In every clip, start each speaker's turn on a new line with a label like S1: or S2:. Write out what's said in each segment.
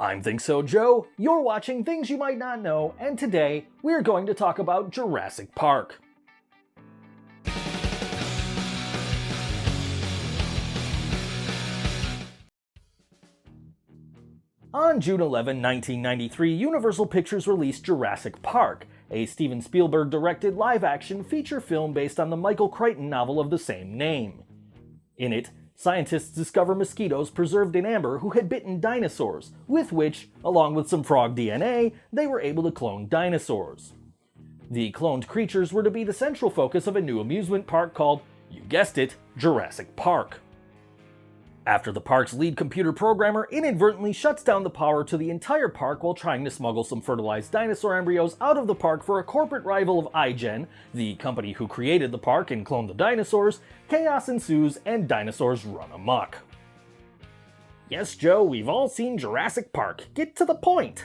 S1: I'm Think So Joe, you're watching Things You Might Not Know, and today we're going to talk about Jurassic Park. On June 11, 1993, Universal Pictures released Jurassic Park, a Steven Spielberg-directed live-action feature film based on the Michael Crichton novel of the same name. In it, scientists discover mosquitoes preserved in amber who had bitten dinosaurs, with which, along with some frog DNA, they were able to clone dinosaurs. The cloned creatures were to be the central focus of a new amusement park called, you guessed it, Jurassic Park. After the park's lead computer programmer inadvertently shuts down the power to the entire park while trying to smuggle some fertilized dinosaur embryos out of the park for a corporate rival of iGen, the company who created the park and cloned the dinosaurs, chaos ensues and dinosaurs run amok. Yes, Joe, we've all seen Jurassic Park. Get to the point!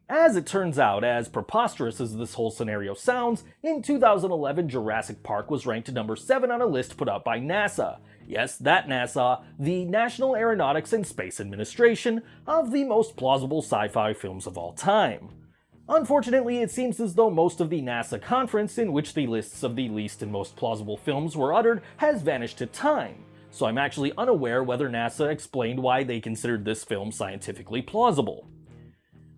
S1: As it turns out, as preposterous as this whole scenario sounds, in 2011 Jurassic Park was ranked number 7 on a list put out by NASA. Yes, that NASA, the National Aeronautics and Space Administration, of the most plausible sci-fi films of all time. Unfortunately, it seems as though most of the NASA conference in which the lists of the least and most plausible films were uttered has vanished to time, so I'm actually unaware whether NASA explained why they considered this film scientifically plausible.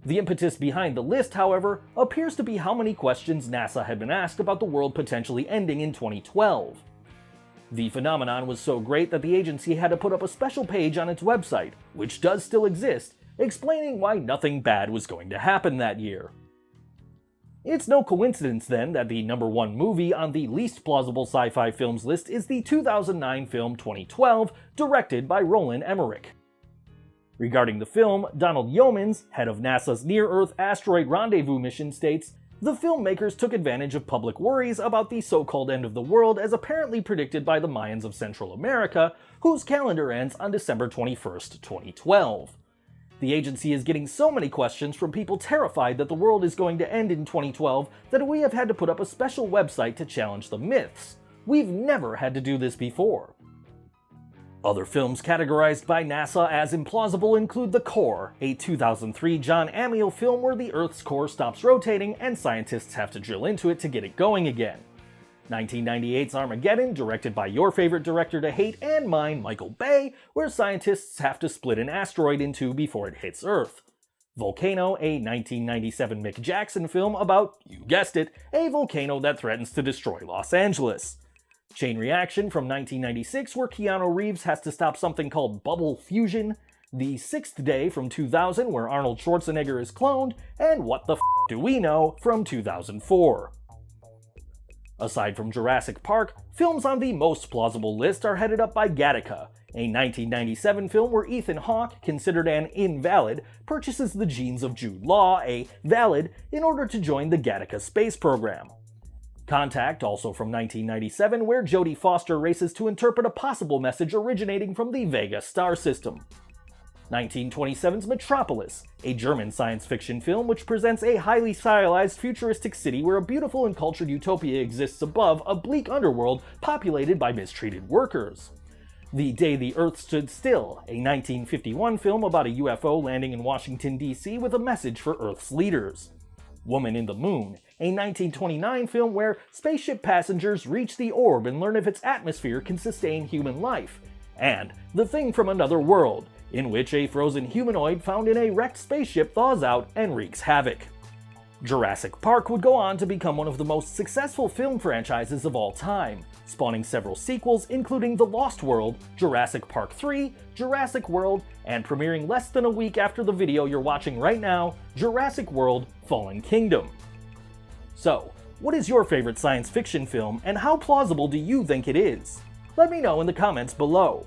S1: The impetus behind the list, however, appears to be how many questions NASA had been asked about the world potentially ending in 2012. The phenomenon was so great that the agency had to put up a special page on its website, which does still exist, explaining why nothing bad was going to happen that year. It's no coincidence then that the number 1 movie on the least plausible sci-fi films list is the 2009 film 2012, directed by Roland Emmerich. Regarding the film, Donald Yeomans, head of NASA's Near-Earth Asteroid Rendezvous mission, states, "The filmmakers took advantage of public worries about the so-called end of the world as apparently predicted by the Mayans of Central America, whose calendar ends on December 21st, 2012. The agency is getting so many questions from people terrified that the world is going to end in 2012 that we have had to put up a special website to challenge the myths. We've never had to do this before." Other films categorized by NASA as implausible include The Core, a 2003 John Amiel film where the Earth's core stops rotating and scientists have to drill into it to get it going again. 1998's Armageddon, directed by your favorite director to hate and mine, Michael Bay, where scientists have to split an asteroid in two before it hits Earth. Volcano, a 1997 Mick Jackson film about, you guessed it, a volcano that threatens to destroy Los Angeles. Chain Reaction from 1996, where Keanu Reeves has to stop something called bubble fusion, The Sixth Day from 2000, where Arnold Schwarzenegger is cloned, and What the F*** Do We Know from 2004. Aside from Jurassic Park, films on the most plausible list are headed up by Gattaca, a 1997 film where Ethan Hawke, considered an invalid, purchases the genes of Jude Law, a valid, in order to join the Gattaca space program. Contact, also from 1997, where Jodie Foster races to interpret a possible message originating from the Vega star system. 1927's Metropolis, a German science fiction film which presents a highly stylized futuristic city where a beautiful and cultured utopia exists above a bleak underworld populated by mistreated workers. The Day the Earth Stood Still, a 1951 film about a UFO landing in Washington, D.C. with a message for Earth's leaders. Woman in the Moon, a 1929 film where spaceship passengers reach the orb and learn if its atmosphere can sustain human life. And The Thing from Another World, in which a frozen humanoid found in a wrecked spaceship thaws out and wreaks havoc. Jurassic Park would go on to become one of the most successful film franchises of all time, spawning several sequels including The Lost World, Jurassic Park 3, Jurassic World, and premiering less than a week after the video you're watching right now, Jurassic World: Fallen Kingdom. So, what is your favorite science fiction film and how plausible do you think it is? Let me know in the comments below.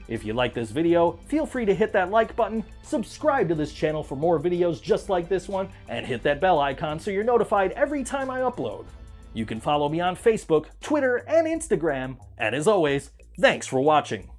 S1: If you like this video, feel free to hit that like button, subscribe to this channel for more videos just like this one, and hit that bell icon so you're notified every time I upload. You can follow me on Facebook, Twitter, and Instagram, and as always, thanks for watching.